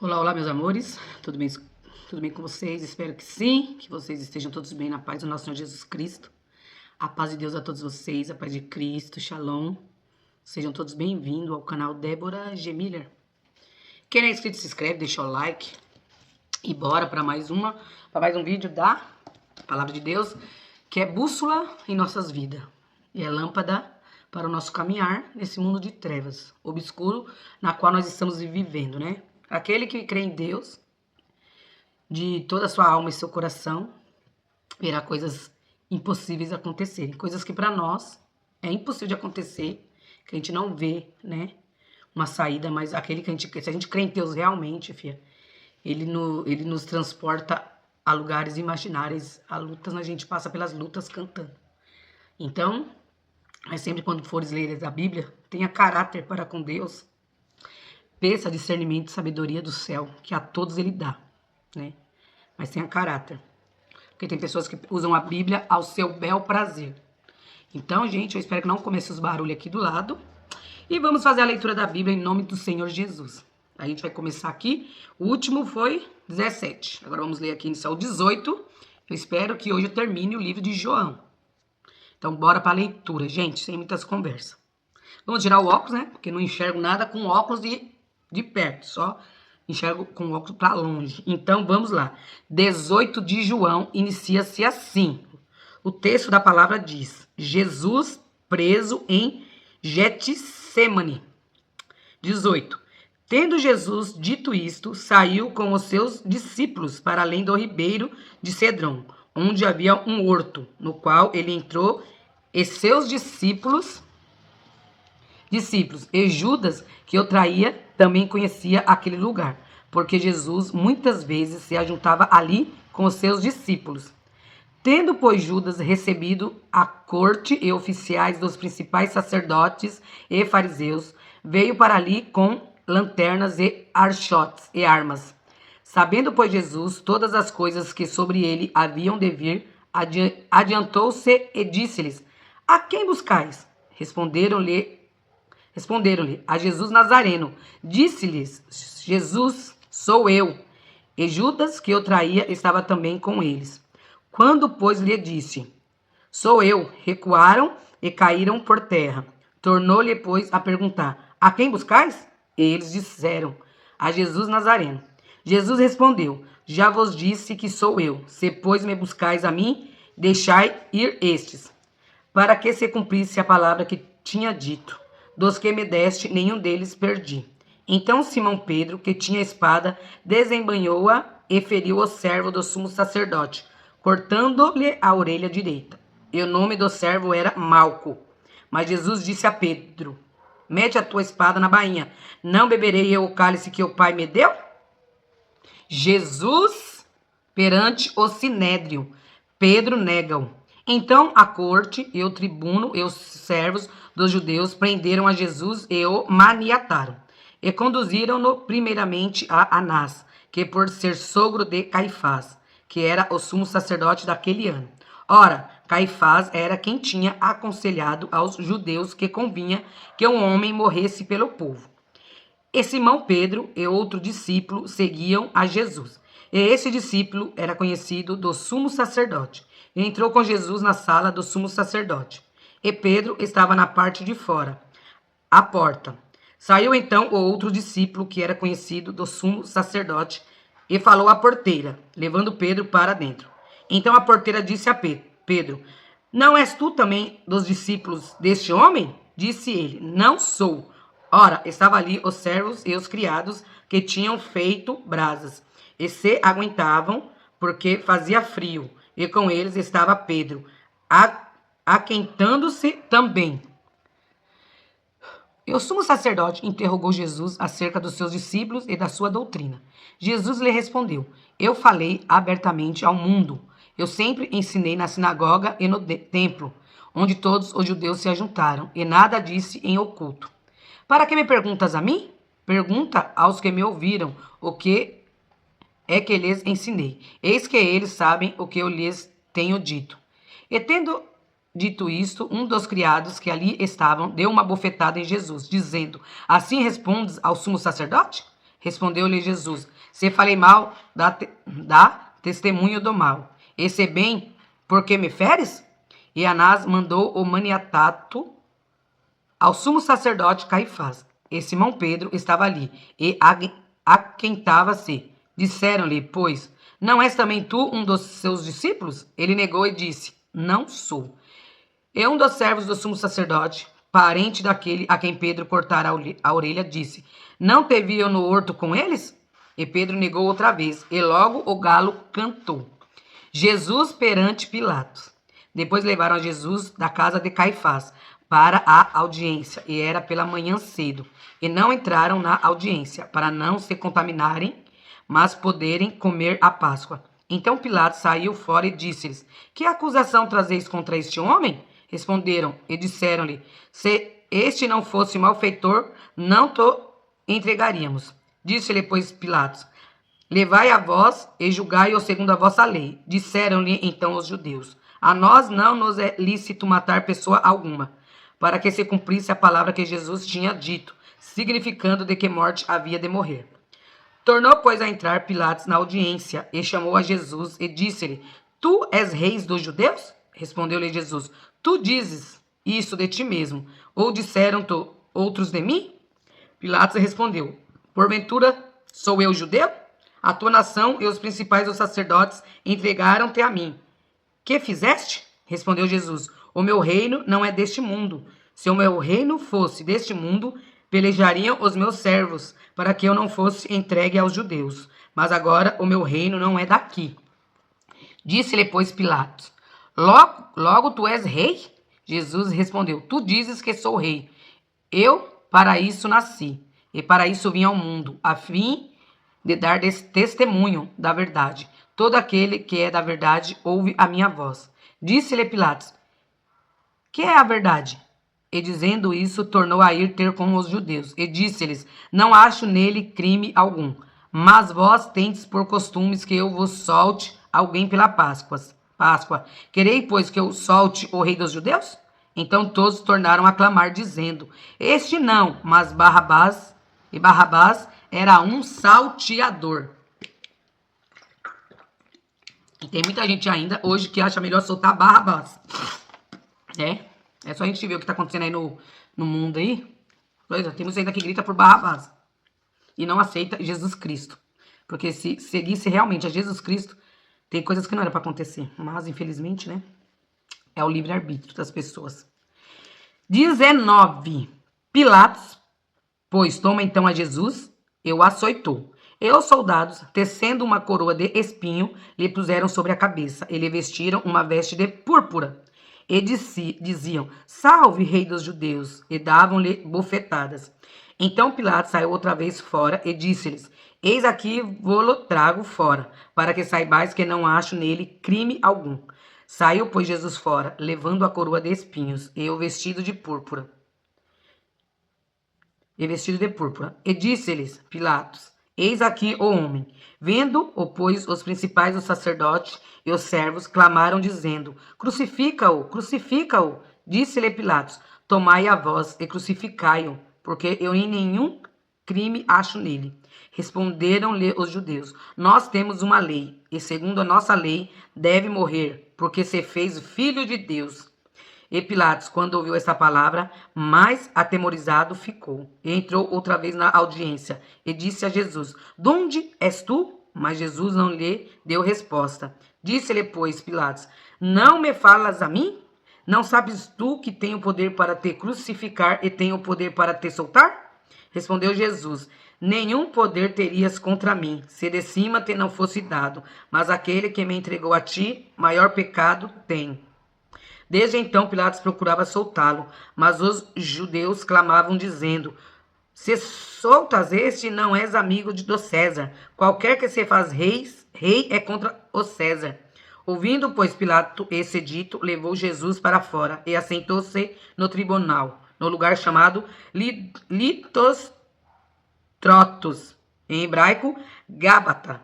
Olá, olá, meus amores. Tudo bem? Tudo bem com vocês? Espero que sim, que vocês estejam todos bem na paz do nosso Senhor Jesus Cristo. A paz de Deus a todos vocês, a paz de Cristo, Shalom. Sejam todos bem-vindos ao canal Débora G. Miller. Quem não é inscrito, se inscreve, deixa o like. E bora para mais um vídeo da Palavra de Deus, que é bússola em nossas vidas. E é lâmpada para o nosso caminhar nesse mundo de trevas, obscuro, na qual nós estamos vivendo, né? Aquele que crê em Deus, de toda a sua alma e seu coração, verá coisas impossíveis acontecerem. Coisas que para nós é impossível de acontecer, que a gente não vê, né? Uma saída, mas aquele que se a gente crê em Deus realmente, filha, ele nos transporta a lugares imaginários, a lutas, a gente passa pelas lutas cantando. Então, mas sempre quando fores ler a Bíblia, tenha caráter para com Deus, peça discernimento e sabedoria do céu, que a todos ele dá, né? Mas tenha caráter. Porque tem pessoas que usam a Bíblia ao seu bel prazer. Então, gente, eu espero que não comece os barulhos aqui do lado. E vamos fazer a leitura da Bíblia em nome do Senhor Jesus. A gente vai começar aqui. O último foi 17. Agora vamos ler aqui inicial 18. Eu espero que hoje eu termine o livro de João. Então, bora para a leitura, gente, sem muitas conversas. Vamos tirar o óculos, né? Porque não enxergo nada com óculos de perto, só enxergo com óculos para longe. Então, vamos lá. 18 de João inicia-se assim. O texto da palavra diz: Jesus preso em Getsêmani. 18. Tendo Jesus dito isto, saiu com os seus discípulos para além do ribeiro de Cedron, onde havia um horto, no qual ele entrou, e seus discípulos e Judas, que o traía, também conhecia aquele lugar, porque Jesus muitas vezes se ajuntava ali com os seus discípulos. Tendo, pois, Judas recebido a corte e oficiais dos principais sacerdotes e fariseus, veio para ali com lanternas e archotes e armas. Sabendo, pois, Jesus todas as coisas que sobre ele haviam de vir, adiantou-se e disse-lhes: A quem buscais? Responderam-lhe, a Jesus Nazareno. Disse-lhes Jesus: Sou eu. E Judas, que o traía, estava também com eles. Quando, pois, lhe disse: Sou eu, recuaram e caíram por terra. Tornou-lhe, pois, a perguntar: A quem buscais? E eles disseram: A Jesus Nazareno. Jesus respondeu: Já vos disse que sou eu. Se, pois, me buscais a mim, deixai ir estes, para que se cumprisse a palavra que tinha dito: Dos que me deste, nenhum deles perdi. Então Simão Pedro, que tinha espada, desembainhou-a e feriu o servo do sumo sacerdote, cortando-lhe a orelha direita. E o nome do servo era Malco. Mas Jesus disse a Pedro: Mete a tua espada na bainha. Não beberei eu o cálice que o Pai me deu? Jesus perante o sinédrio. Pedro nega-o. Então a corte e o tribuno e os servos dos judeus prenderam a Jesus e o maniataram. E conduziram-no primeiramente a Anás, que por ser sogro de Caifás, que era o sumo sacerdote daquele ano. Ora, Caifás era quem tinha aconselhado aos judeus que convinha que um homem morresse pelo povo. E Simão Pedro e outro discípulo seguiam a Jesus. E esse discípulo era conhecido do sumo sacerdote. E entrou com Jesus na sala do sumo sacerdote. E Pedro estava na parte de fora, à porta. Saiu então o outro discípulo, que era conhecido do sumo sacerdote, e falou à porteira, levando Pedro para dentro. Então a porteira disse a Pedro: Não és tu também dos discípulos deste homem? Disse ele: Não sou. Ora, estava ali os servos e os criados que tinham feito brasas, e se aguentavam, porque fazia frio, e com eles estava Pedro, aquentando-se também. E o sumo sacerdote interrogou Jesus acerca dos seus discípulos e da sua doutrina. Jesus lhe respondeu: Eu falei abertamente ao mundo. Eu sempre ensinei na sinagoga e no templo, onde todos os judeus se ajuntaram, e nada disse em oculto. Para que me perguntas a mim? Pergunta aos que me ouviram o que é que lhes ensinei. Eis que eles sabem o que eu lhes tenho dito. E tendo dito isto, um dos criados que ali estavam deu uma bofetada em Jesus, dizendo: Assim respondes ao sumo sacerdote? Respondeu-lhe Jesus: Se falei mal, dá testemunho do mal. Esse bem, por que me feres? E Anás mandou o maniatato ao sumo sacerdote Caifás. E Simão Pedro estava ali, e aquentava-se. Disseram-lhe, pois, não és também tu um dos seus discípulos? Ele negou e disse, não sou. E um dos servos do sumo sacerdote, parente daquele a quem Pedro cortara a orelha, disse, não te viam no horto com eles? E Pedro negou outra vez, e logo o galo cantou. Jesus perante Pilatos. Depois levaram Jesus da casa de Caifás para a audiência, e era pela manhã cedo, e não entraram na audiência, para não se contaminarem, mas poderem comer a Páscoa. Então Pilatos saiu fora e disse-lhes, que acusação trazeis contra este homem? Responderam e disseram-lhe, se este não fosse malfeitor, não te entregaríamos. Disse-lhe, pois, Pilatos, levai a vós e julgai-o segundo a vossa lei. Disseram-lhe então os judeus, a nós não nos é lícito matar pessoa alguma, para que se cumprisse a palavra que Jesus tinha dito, significando de que morte havia de morrer. Tornou, pois, a entrar Pilatos na audiência, e chamou a Jesus, e disse-lhe, tu és rei dos judeus? Respondeu-lhe Jesus, tu dizes isso de ti mesmo, ou disseram-te outros de mim? Pilatos respondeu, porventura sou eu judeu? A tua nação e os principais dos sacerdotes entregaram-te a mim. Que fizeste? Respondeu Jesus, o meu reino não é deste mundo. Se o meu reino fosse deste mundo, pelejariam os meus servos, para que eu não fosse entregue aos judeus. Mas agora o meu reino não é daqui. Disse-lhe, pois, Pilatos, logo tu és rei? Jesus respondeu, tu dizes que sou rei. Eu para isso nasci, e para isso vim ao mundo, a fim de dar testemunho da verdade. Todo aquele que é da verdade ouve a minha voz. Disse-lhe Pilatos, que é a verdade? E dizendo isso, tornou a ir ter com os judeus. E disse-lhes, não acho nele crime algum. Mas vós tendes por costumes que eu vos solte alguém pela Páscoa. Querei, pois, que eu solte o rei dos judeus? Então todos tornaram a clamar, dizendo, este não, mas Barrabás. E Barrabás era um salteador. E tem muita gente ainda hoje que acha melhor soltar Barrabás. É só a gente ver o que tá acontecendo aí no mundo aí. Pois é, temos ainda que grita por Barrabás. E não aceita Jesus Cristo. Porque se seguisse realmente a Jesus Cristo, tem coisas que não era para acontecer. Mas, infelizmente, né? É o livre-arbítrio das pessoas. 19. Pilatos, pois toma então a Jesus, e o açoitou. E os soldados, tecendo uma coroa de espinho, lhe puseram sobre a cabeça, e lhe vestiram uma veste de púrpura. E diziam, salve, rei dos judeus, e davam-lhe bofetadas. Então Pilatos saiu outra vez fora, e disse-lhes, eis aqui vou-lo trago fora, para que saibais que não acho nele crime algum. Saiu, pois, Jesus fora, levando a coroa de espinhos, e o vestido de púrpura. E disse-lhes Pilatos, eis aqui o homem. Vendo-o, pois, os principais dos sacerdotes e os servos clamaram, dizendo, crucifica-o, crucifica-o. Disse-lhe Pilatos, tomai a vós e crucificai-o, porque eu em nenhum crime acho nele. Responderam-lhe os judeus, nós temos uma lei, e segundo a nossa lei deve morrer, porque se fez filho de Deus. E Pilatos, quando ouviu essa palavra, mais atemorizado ficou. E entrou outra vez na audiência, e disse a Jesus, donde és tu? Mas Jesus não lhe deu resposta. Disse-lhe, pois, Pilatos, não me falas a mim? Não sabes tu que tenho poder para te crucificar e tenho poder para te soltar? Respondeu Jesus, nenhum poder terias contra mim, se de cima te não fosse dado, mas aquele que me entregou a ti, maior pecado tem. Desde então Pilatos procurava soltá-lo, mas os judeus clamavam, dizendo, se soltas este, não és amigo do César. Qualquer que se faz rei é contra o César. Ouvindo, pois, Pilato esse dito, levou Jesus para fora e assentou-se no tribunal, no lugar chamado Litostrotos, em hebraico, Gabatá.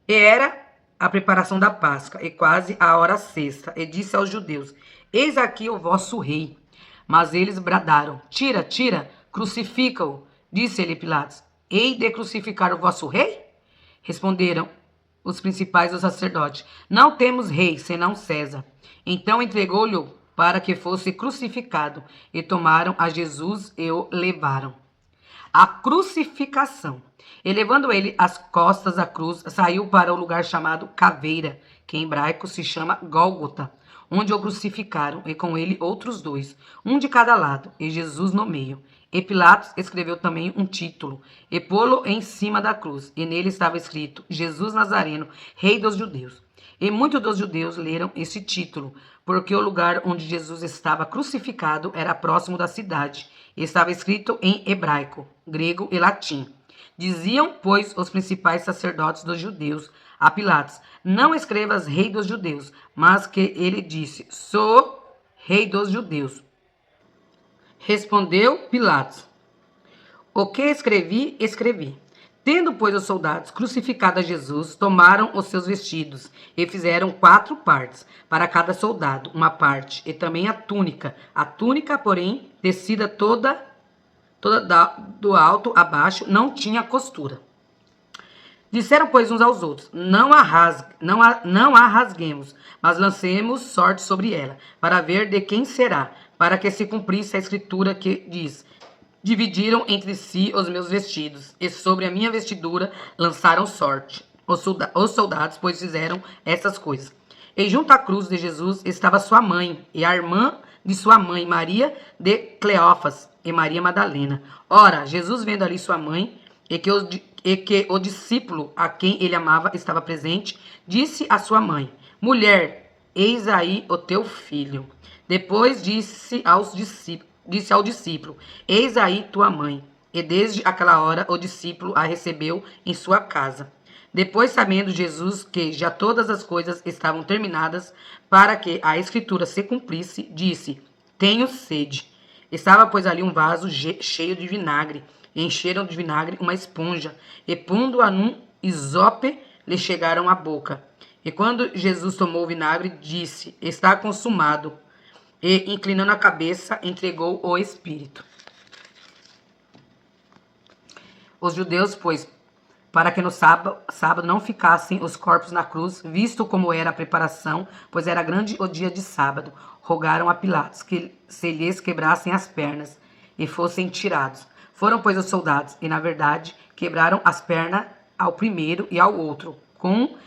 E era a preparação da Páscoa, e quase a hora sexta, e disse aos judeus, eis aqui o vosso rei. Mas eles bradaram, tira, crucifica-o. Disse-lhe Pilatos: hei de crucificar o vosso rei? Responderam os principais dos sacerdotes: não temos rei, senão César. Então entregou-lhe para que fosse crucificado, e tomaram a Jesus e o levaram. A crucificação. E levando ele as costas à cruz, saiu para o lugar chamado Caveira, que em hebraico se chama Gólgota, onde o crucificaram, e com ele outros dois, um de cada lado, e Jesus no meio. E Pilatos escreveu também um título, e pô-lo em cima da cruz, e nele estava escrito: Jesus Nazareno, Rei dos Judeus. E muitos dos judeus leram esse título, porque o lugar onde Jesus estava crucificado era próximo da cidade, e estava escrito em hebraico, grego e latim. Diziam, pois, os principais sacerdotes dos judeus a Pilatos: não escrevas Rei dos Judeus, mas que ele disse: sou Rei dos Judeus. Respondeu Pilatos: o que escrevi, escrevi. Tendo, pois, os soldados crucificado a Jesus, tomaram os seus vestidos e fizeram 4 partes, para cada soldado uma parte, e também a túnica, porém, tecida toda do alto a baixo, não tinha costura. Disseram, pois, uns aos outros: não a rasguemos, mas lancemos sorte sobre ela, para ver de quem será, para que se cumprisse a escritura que diz: dividiram entre si os meus vestidos, e sobre a minha vestidura lançaram sorte. Os soldados, pois, fizeram essas coisas. E junto à cruz de Jesus estava sua mãe, e a irmã de sua mãe, Maria de Cleófas, e Maria Madalena. Ora, Jesus, vendo ali sua mãe, e que o discípulo a quem ele amava estava presente, disse à sua mãe: mulher, eis aí o teu filho. Depois disse ao discípulo: eis aí tua mãe. E desde aquela hora o discípulo a recebeu em sua casa. Depois, sabendo Jesus que já todas as coisas estavam terminadas, para que a escritura se cumprisse, disse: tenho sede. Estava, pois, ali um vaso cheio de vinagre. E encheram de vinagre uma esponja, e pondo-a num isope, lhe chegaram à boca. E quando Jesus tomou o vinagre, disse: está consumado. E, inclinando a cabeça, entregou o espírito. Os judeus, pois, para que no sábado não ficassem os corpos na cruz, visto como era a preparação, pois era grande o dia de sábado, rogaram a Pilatos que se lhes quebrassem as pernas e fossem tirados. Foram, pois, os soldados, e, na verdade, quebraram as pernas ao primeiro e ao outro, com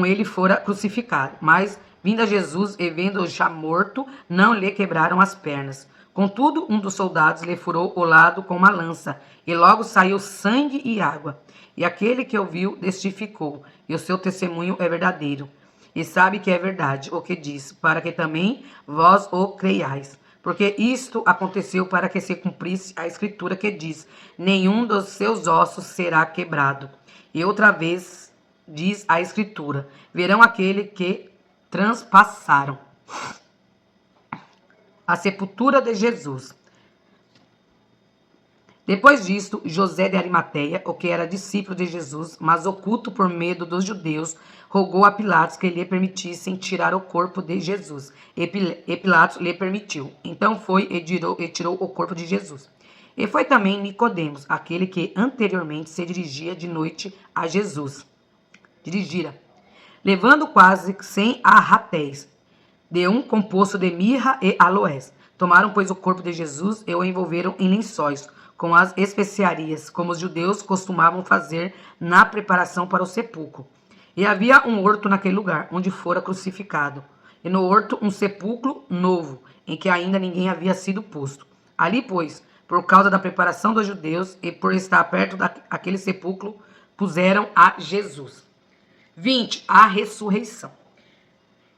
ele fora crucificado. Mas, vindo a Jesus e vendo-o já morto, não lhe quebraram as pernas. Contudo, um dos soldados lhe furou o lado com uma lança, e logo saiu sangue e água. E aquele que o viu testificou, e o seu testemunho é verdadeiro. E sabe que é verdade o que diz, para que também vós o creiais. Porque isto aconteceu para que se cumprisse a escritura que diz: nenhum dos seus ossos será quebrado. E outra vez diz a escritura: verão aquele que transpassaram. A sepultura de Jesus. Depois disto, José de Arimateia, o que era discípulo de Jesus, mas oculto por medo dos judeus, rogou a Pilatos que lhe permitissem tirar o corpo de Jesus. E Pilatos lhe permitiu. Então foi e tirou o corpo de Jesus. E foi também Nicodemos, aquele que anteriormente se dirigia de noite a Jesus. Levando quase 100 arratéis, de um composto de mirra e aloés. Tomaram, pois, o corpo de Jesus e o envolveram em lençóis, com as especiarias, como os judeus costumavam fazer na preparação para o sepulcro. E havia um horto naquele lugar, onde fora crucificado. E no horto um sepulcro novo, em que ainda ninguém havia sido posto. Ali, pois, por causa da preparação dos judeus e por estar perto daquele sepulcro, puseram a Jesus. 20. A ressurreição.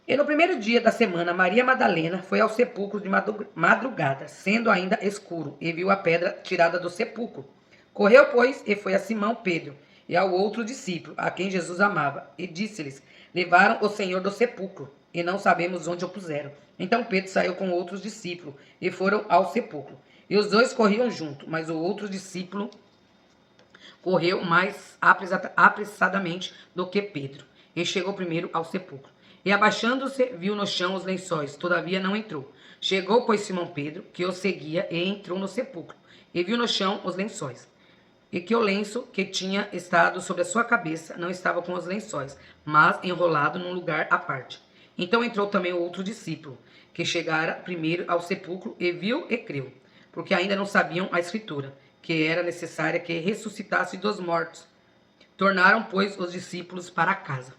E no primeiro dia da semana, Maria Madalena foi ao sepulcro de madrugada, sendo ainda escuro, e viu a pedra tirada do sepulcro. Correu, pois, e foi a Simão Pedro, e ao outro discípulo, a quem Jesus amava, e disse-lhes: levaram o Senhor do sepulcro, e não sabemos onde o puseram. Então Pedro saiu com outros discípulos, e foram ao sepulcro. E os dois corriam junto, mas o outro discípulo correu mais apressadamente do que Pedro, e chegou primeiro ao sepulcro. E abaixando-se, viu no chão os lençóis, todavia não entrou. Chegou, pois, Simão Pedro, que o seguia, e entrou no sepulcro. e viu no chão os lençóis, e que o lenço que tinha estado sobre a sua cabeça não estava com os lençóis, mas enrolado num lugar à parte. Então entrou também o outro discípulo, que chegara primeiro ao sepulcro, e viu e creu, porque ainda não sabiam a escritura, que era necessária que ressuscitasse dos mortos. Tornaram, pois, os discípulos para casa.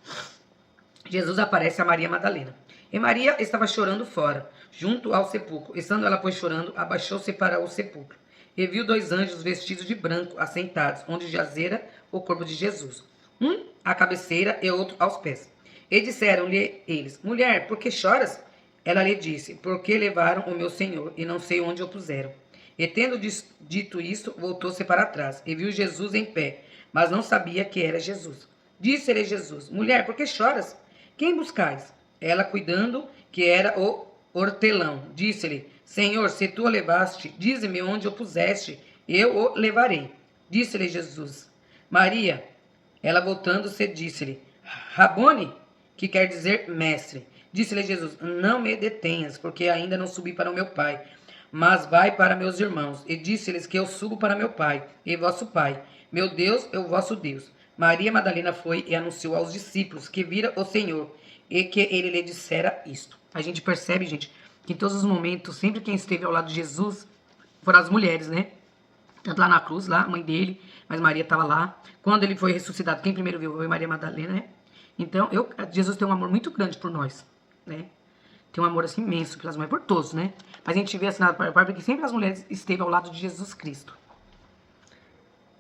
Jesus aparece a Maria Madalena. E Maria estava chorando fora, junto ao sepulcro. Estando ela, pois, chorando, abaixou-se para o sepulcro. E viu dois anjos vestidos de branco, assentados, onde jazera o corpo de Jesus. Um à cabeceira e outro aos pés. E disseram-lhe eles: Mulher, por que choras? Ela lhe disse: Porque levaram o meu Senhor, e não sei onde o puseram. E tendo dito isto, voltou-se para trás, e viu Jesus em pé, mas não sabia que era Jesus. Disse-lhe Jesus: Mulher, por que choras? Quem buscais? Ela, cuidando que era o hortelão, disse-lhe: Senhor, se tu o levaste, dize-me onde o puseste, eu o levarei. Disse-lhe Jesus: Maria. Ela, voltando-se, disse-lhe: Rabone, que quer dizer mestre. Disse-lhe Jesus: Não me detenhas, porque ainda não subi para o meu Pai, mas vai para meus irmãos. E disse-lhes que eu subo para meu Pai e vosso Pai, meu Deus e o vosso Deus. Maria Madalena foi e anunciou aos discípulos que vira o Senhor e que ele lhe dissera isto. A gente percebe, gente, que em todos os momentos, sempre quem esteve ao lado de Jesus foram as mulheres, né? Tanto lá na cruz, lá, a mãe dele, mas Maria estava lá. Quando ele foi ressuscitado, quem primeiro viu foi Maria Madalena, né? Então, Jesus tem um amor muito grande por nós, né? Tem um amor assim imenso pelas mulheres, por todos, né? Mas a gente vê assinado para o Pai porque sempre as mulheres esteve ao lado de Jesus Cristo.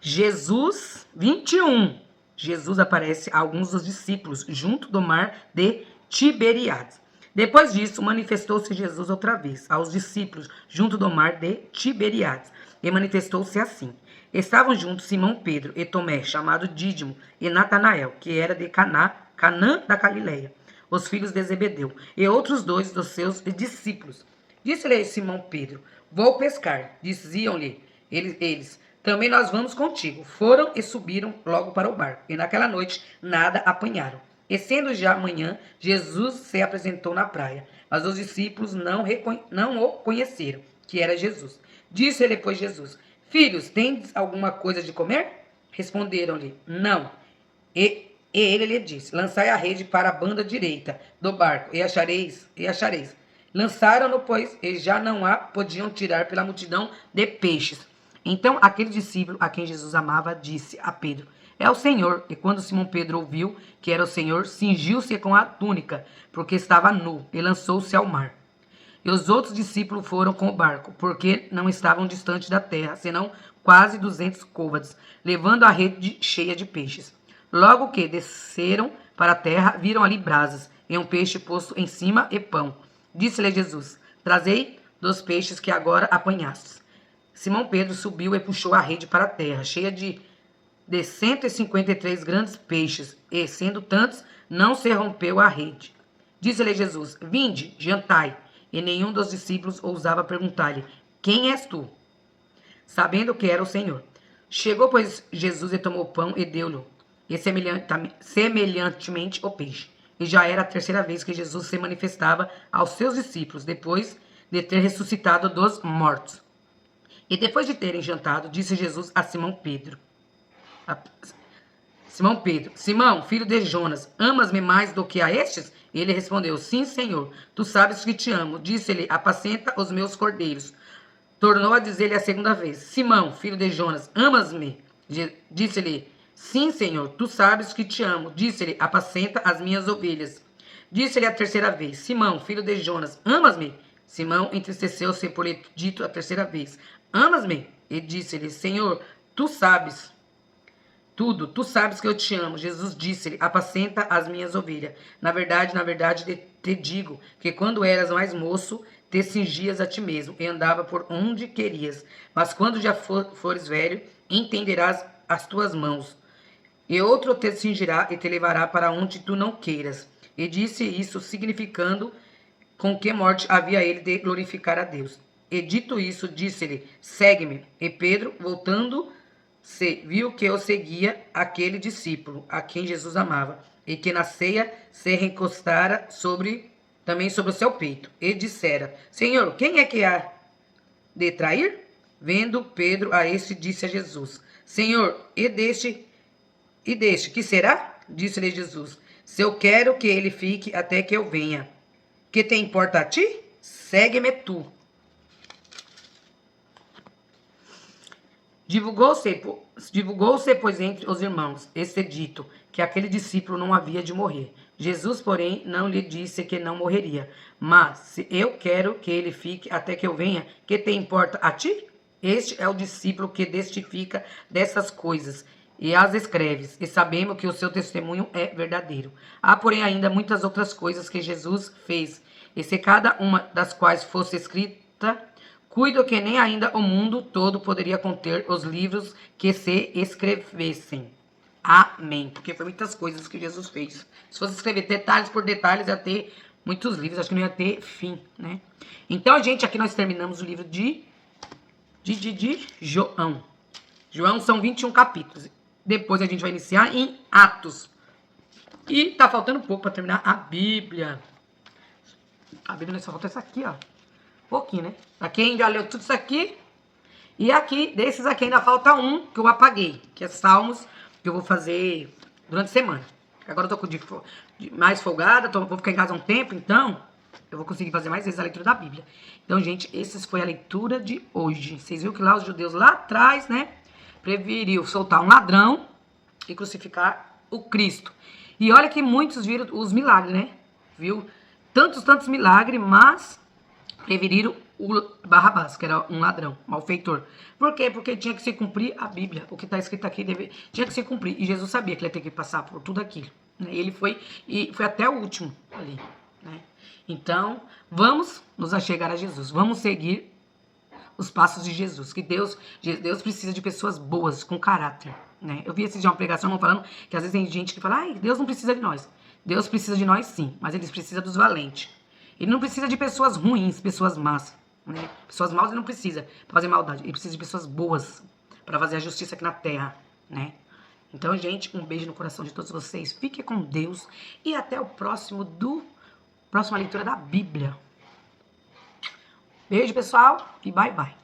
Jesus 21. Jesus aparece a alguns dos discípulos junto do mar de Tiberíades. Depois disso, manifestou-se Jesus outra vez aos discípulos junto do mar de Tiberíades. E manifestou-se assim. Estavam juntos Simão Pedro e Tomé, chamado Dídimo, e Natanael, que era de Canaã da Galileia, os filhos de Zebedeu, e outros dois dos seus discípulos. Disse-lhe Simão Pedro: Vou pescar. Diziam-lhe eles: Também nós vamos contigo. Foram e subiram logo para o barco, e naquela noite nada apanharam. E sendo já manhã, Jesus se apresentou na praia, mas os discípulos não o conheceram, que era Jesus. Disse-lhe, pois, Jesus: Filhos, tendes alguma coisa de comer? Responderam-lhe: Não. E ele lhe disse: Lançai a rede para a banda direita do barco, e achareis. Lançaram-no, pois, e já não a podiam tirar pela multidão de peixes. Então aquele discípulo a quem Jesus amava disse a Pedro: É o Senhor. E quando Simão Pedro ouviu que era o Senhor, cingiu-se com a túnica, porque estava nu, e lançou-se ao mar. E os outros discípulos foram com o barco, porque não estavam distante da terra, senão quase 200 côvados, levando a rede cheia de peixes. Logo que desceram para a terra, viram ali brasas, e um peixe posto em cima e pão. Disse-lhe Jesus: Trazei dos peixes que agora apanhastes. Simão Pedro subiu e puxou a rede para a terra, cheia de 153 grandes peixes, e, sendo tantos, não se rompeu a rede. Disse-lhe Jesus: Vinde, jantai. E nenhum dos discípulos ousava perguntar-lhe: Quem és tu? Sabendo que era o Senhor. Chegou, pois, Jesus e tomou o pão e deu-lhe, e semelhantemente o peixe. E já era a terceira vez que Jesus se manifestava aos seus discípulos, depois de ter ressuscitado dos mortos. E depois de terem jantado, disse Jesus a Simão Pedro: Simão, filho de Jonas, amas-me mais do que a estes? Ele respondeu: Sim, Senhor, tu sabes que te amo. Disse-lhe: Apacenta os meus cordeiros. Tornou a dizer-lhe a segunda vez: Simão, filho de Jonas, amas-me? Disse-lhe: Sim, Senhor, tu sabes que te amo. Disse-lhe: Apacenta as minhas ovelhas. Disse-lhe a terceira vez: Simão, filho de Jonas, amas-me? Simão entristeceu-se por lhe dito a terceira vez: Amas-me? E disse-lhe: Senhor, tu sabes tudo, tu sabes que eu te amo. Jesus disse-lhe: Apacenta as minhas ovelhas. Na verdade, te digo que quando eras mais moço, te cingias a ti mesmo e andava por onde querias. Mas quando já fores velho, entenderás as tuas mãos. E outro te cingirá e te levará para onde tu não queiras. E disse isso, significando com que morte havia ele de glorificar a Deus. E dito isso, disse-lhe: Segue-me. E Pedro, voltando-se, viu que o seguia aquele discípulo, a quem Jesus amava, e que na ceia se recostara também sobre o seu peito. E dissera: Senhor, quem é que há de trair? Vendo Pedro a este, disse a Jesus: Senhor, e deste, que será? Disse-lhe Jesus: Se eu quero que ele fique até que eu venha. Que te importa a ti? Segue-me tu. Divulgou-se, pois, entre os irmãos, este dito, que aquele discípulo não havia de morrer. Jesus, porém, não lhe disse que não morreria. Mas, se eu quero que ele fique até que eu venha, que te importa a ti? Este é o discípulo que testifica dessas coisas e as escreves, e sabemos que o seu testemunho é verdadeiro. Há, porém, ainda muitas outras coisas que Jesus fez, e se cada uma das quais fosse escrita, cuido que nem ainda o mundo todo poderia conter os livros que se escrevessem. Amém. Porque foi muitas coisas que Jesus fez. Se fosse escrever detalhes por detalhes, ia ter muitos livros. Acho que não ia ter fim, né? Então, gente, aqui nós terminamos o livro de João. João são 21 capítulos. Depois a gente vai iniciar em Atos. E tá faltando pouco para terminar a Bíblia. A Bíblia só falta essa aqui, ó. Pouquinho, né? Aqui a gente já leu tudo isso aqui. E aqui, desses aqui ainda falta um que eu apaguei, que é Salmos, que eu vou fazer durante a semana. Agora eu tô mais folgada, vou ficar em casa um tempo, então eu vou conseguir fazer mais vezes a leitura da Bíblia. Então, gente, essa foi a leitura de hoje. Vocês viram que lá os judeus lá atrás, né, preferiu soltar um ladrão e crucificar o Cristo. E olha que muitos viram os milagres, né? Viu? Tantos milagres, mas preferiram o Barrabás, que era um ladrão, malfeitor. Por quê? Porque tinha que se cumprir a Bíblia. O que está escrito aqui tinha que se cumprir. E Jesus sabia que ele ia ter que passar por tudo aquilo. Né? E ele foi até o último ali. Né? Então, vamos nos achegar a Jesus. Vamos seguir os passos de Jesus. Que Deus precisa de pessoas boas, com caráter. Né? Eu vi esse dia uma pregação falando que às vezes tem gente que fala: ai, Deus não precisa de nós. Deus precisa de nós sim, mas ele precisa dos valentes. Ele não precisa de pessoas ruins, pessoas más. Né? Pessoas maus ele não precisa para fazer maldade. Ele precisa de pessoas boas para fazer a justiça aqui na terra. Né? Então, gente, um beijo no coração de todos vocês. Fique com Deus. E até o próxima leitura da Bíblia. Beijo, pessoal. E bye, bye.